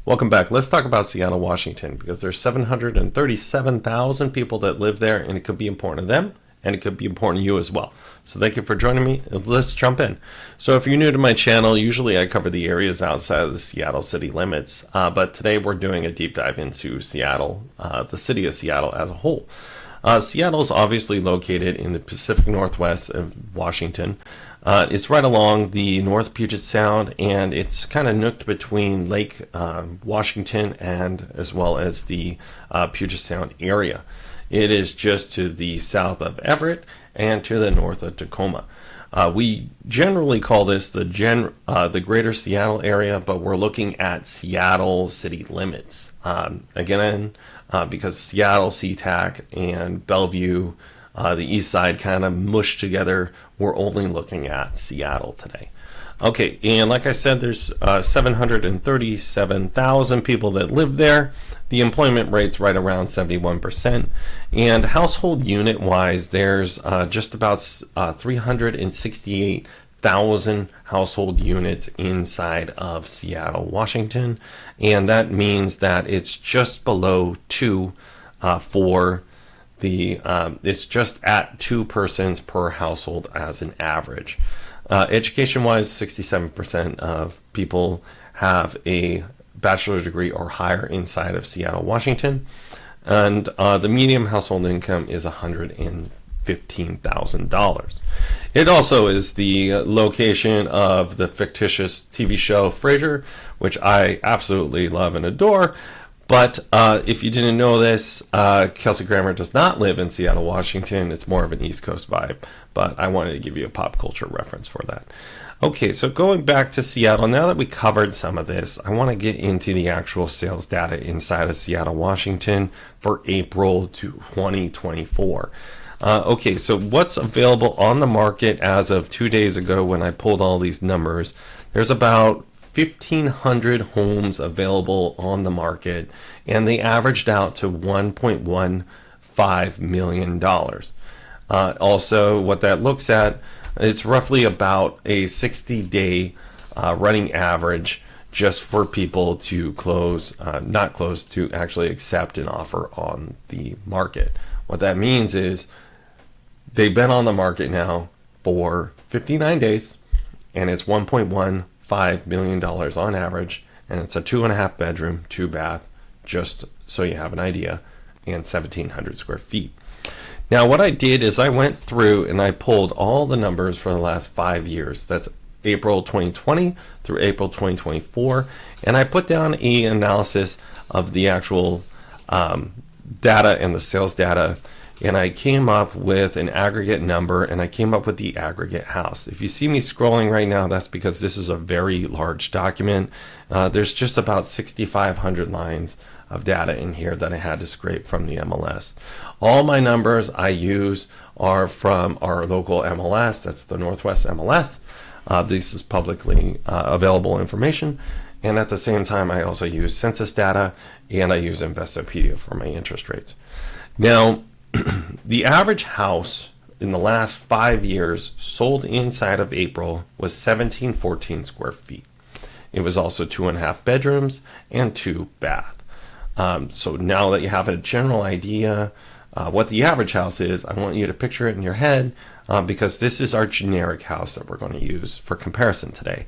Welcome back. Let's talk about Seattle, Washington, because there's 737,000 people that live there, and it could be important to them, and it could be important to you as well. So thank you for joining me. Let's jump in. So if you're new to my channel, usually I cover the areas outside of the Seattle city limits, but today we're doing a deep dive into Seattle, the city of Seattle as a whole. Seattle is obviously located in the Pacific Northwest of Washington. It's right along the North Puget Sound, and it's kind of nooked between Lake Washington and as well as the Puget Sound area. It is just to the south of Everett and to the north of Tacoma. We generally call this the greater Seattle area, but we're looking at Seattle city limits. Because Seattle, SeaTac, and Bellevue, the east side kind of mushed together, we're only looking at Seattle today. Okay, and like I said, there's 737,000 people that live there. The employment rate's right around 71%. And household unit wise, there's just about 368,000 household units inside of Seattle, Washington. And that means that it's just below 2 it's just at 2 persons per household as an average. Education-wise, 67% of people have a bachelor's degree or higher inside of Seattle, Washington. And the median household income is $115,000. It also is the location of the fictitious TV show Frasier, which I absolutely love and adore. But if you didn't know this, Kelsey Grammer does not live in Seattle, Washington. It's more of an East Coast vibe, but I wanted to give you a pop culture reference for that. Okay, so going back to Seattle, now that we covered some of this, I want to get into the actual sales data inside of Seattle, Washington for April 2024. Okay, so what's available on the market as of 2 days ago when I pulled all these numbers? There's about 1,500 homes available on the market, and they averaged out to $1.15 million. Also, what that looks at, it's roughly about a 60-day running average just for people to to actually accept an offer on the market. What that means is they've been on the market now for 59 days, and it's $1.15 million on average, and it's a 2.5 bedroom, 2 bath, just so you have an idea, and 1,700 square feet. Now what I did is I went through and I pulled all the numbers for the last 5 years. That's April 2020 through April 2024, and I put down an analysis of the actual data and the sales data, and I came up with an aggregate number, and I came up with the aggregate house. If you see me scrolling right now, that's because this is a very large document. There's just about 6,500 lines of data in here that I had to scrape from the MLS. All my numbers I use are from our local MLS, that's the Northwest MLS. This is publicly available information. And at the same time, I also use census data, and I use Investopedia for my interest rates. Now, the average house in the last 5 years sold inside of April was 1,714 square feet. It was also 2.5 bedrooms and 2 bath. So now that you have a general idea what the average house is, I want you to picture it in your head because this is our generic house that we're going to use for comparison today.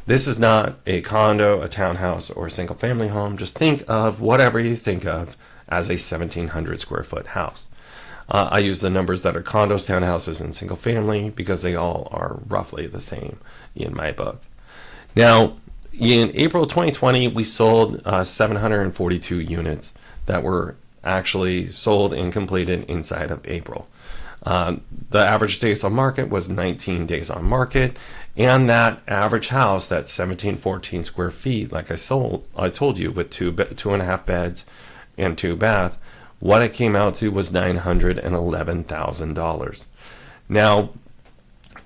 This is not a condo, a townhouse, or a single family home. Just think of whatever you think of as a 1,700 square foot house. I use the numbers that are condos, townhouses, and single family because they all are roughly the same in my book. Now, in April 2020, we sold 742 units that were actually sold and completed inside of April. The average days on market was 19 days on market, and that average house, that 1,714 square feet, like I told you, with 2.5 beds and 2 bath, what it came out to was $911,000. Now,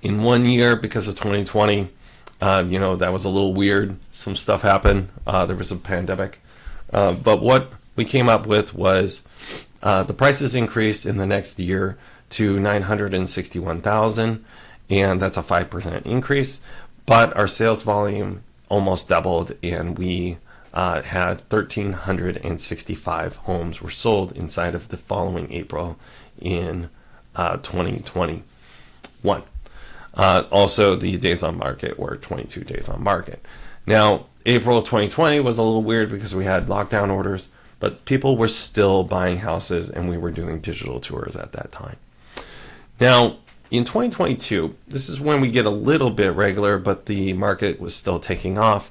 in 1 year, because of 2020, that was a little weird. Some stuff happened. There was a pandemic. But what we came up with was the prices increased in the next year to $961,000, and that's a 5% increase. But our sales volume almost doubled, and we had 1,365 homes were sold inside of the following April in 2021. Also, the days on market were 22 days on market. Now, April 2020 was a little weird because we had lockdown orders, but people were still buying houses and we were doing digital tours at that time. Now, in 2022, this is when we get a little bit regular, but the market was still taking off.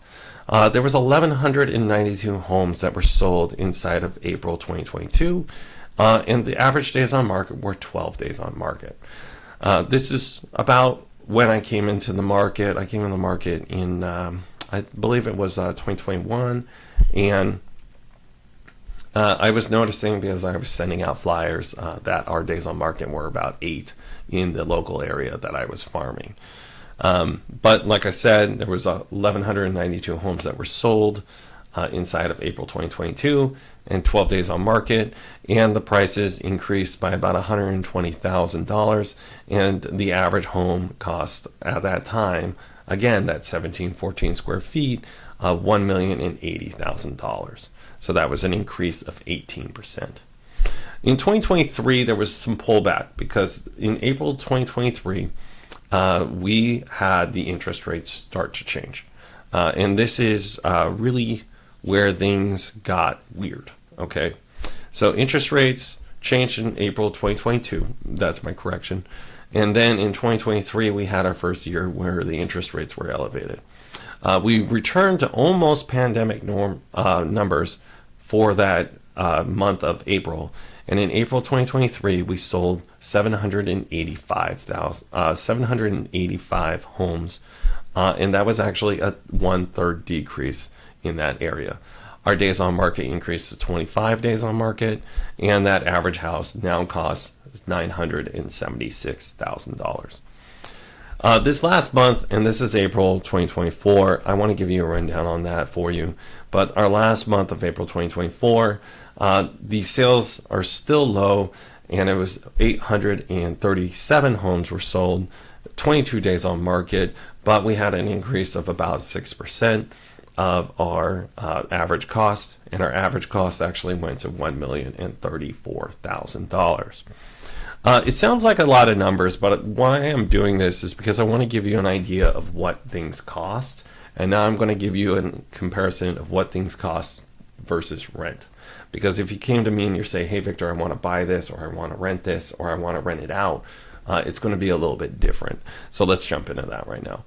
There was 1,192 homes that were sold inside of April 2022, and the average days on market were 12 days on market. This is about when I came into the market. I came in the market in, I believe it was 2021, and I was noticing, because I was sending out flyers, that our days on market were about 8 in the local area that I was farming. But like I said, there was 1,192 homes that were sold inside of April 2022 and 12 days on market, and the prices increased by about $120,000, and the average home cost at that time, again, that 1714 square feet, $1,080,000. So that was an increase of 18%. In 2023, there was some pullback because in April 2023, we had the interest rates start to change. And this is really where things got weird, okay? So interest rates changed in April 2022. That's my correction. And then in 2023, we had our first year where the interest rates were elevated. We returned to almost pandemic numbers for that month of April. And in April 2023, we sold 785 homes, and that was actually a 1/3 decrease in that area. Our days on market increased to 25 days on market, and that average house now costs $976,000. This last month, and this is April 2024, I want to give you a rundown on that for you. But our last month of April 2024, the sales are still low, and it was 837 homes were sold, 22 days on market, but we had an increase of about 6% of our average cost, and our average cost actually went to $1,034,000. It sounds like a lot of numbers, but why I'm doing this is because I want to give you an idea of what things cost, and now I'm going to give you a comparison of what things cost versus rent. Because if you came to me and you say, hey, Victor, I want to buy this, or I want to rent this, or I want to rent it out, it's going to be a little bit different. So let's jump into that right now.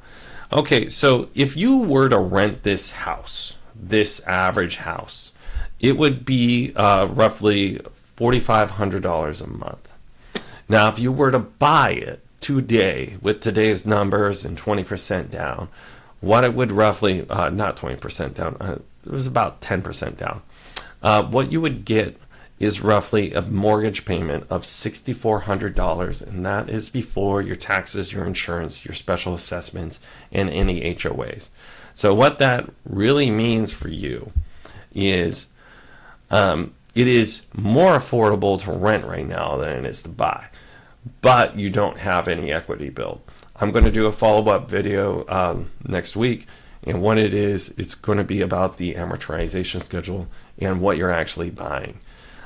Okay, so if you were to rent this house, this average house, it would be roughly $4,500 a month. Now, if you were to buy it today with today's numbers and 20% down, what it would roughly, not 20% down, it was about 10% down. What you would get is roughly a mortgage payment of $6,400, and that is before your taxes, your insurance, your special assessments, and any HOAs. So what that really means for you is it is more affordable to rent right now than it is to buy, but you don't have any equity built. I'm going to do a follow-up video next week, and what it is, it's going to be about the amortization schedule and what you're actually buying.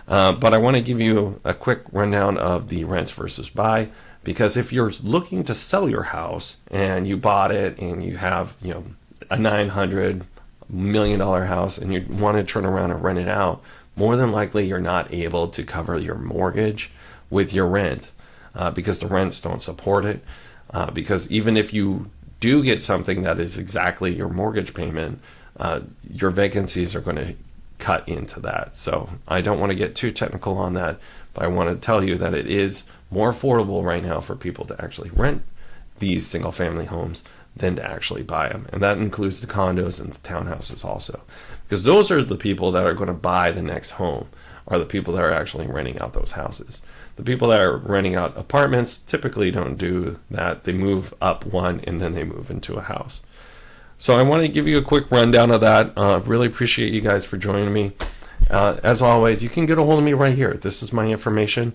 But I want to give you a quick rundown of the rents versus buy, because if you're looking to sell your house and you bought it and you have, a $900 million house and you want to turn around and rent it out, more than likely you're not able to cover your mortgage with your rent because the rents don't support it. Because even if you do get something that is exactly your mortgage payment, your vacancies are going to cut into that. So I don't want to get too technical on that, but I want to tell you that it is more affordable right now for people to actually rent these single family homes than to actually buy them. And that includes the condos and the townhouses also, because those are the people that are going to buy the next home, are the people that are actually renting out those houses. The people that are renting out apartments typically don't do that. They move up one and then they move into a house. So I want to give you a quick rundown of that. Really appreciate you guys for joining me. As always, you can get a hold of me right here. This is my information.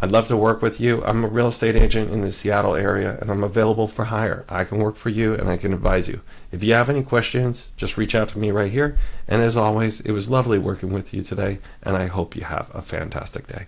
I'd love to work with you. I'm a real estate agent in the Seattle area, and I'm available for hire. I can work for you, and I can advise you. If you have any questions, just reach out to me right here. And as always, it was lovely working with you today, and I hope you have a fantastic day.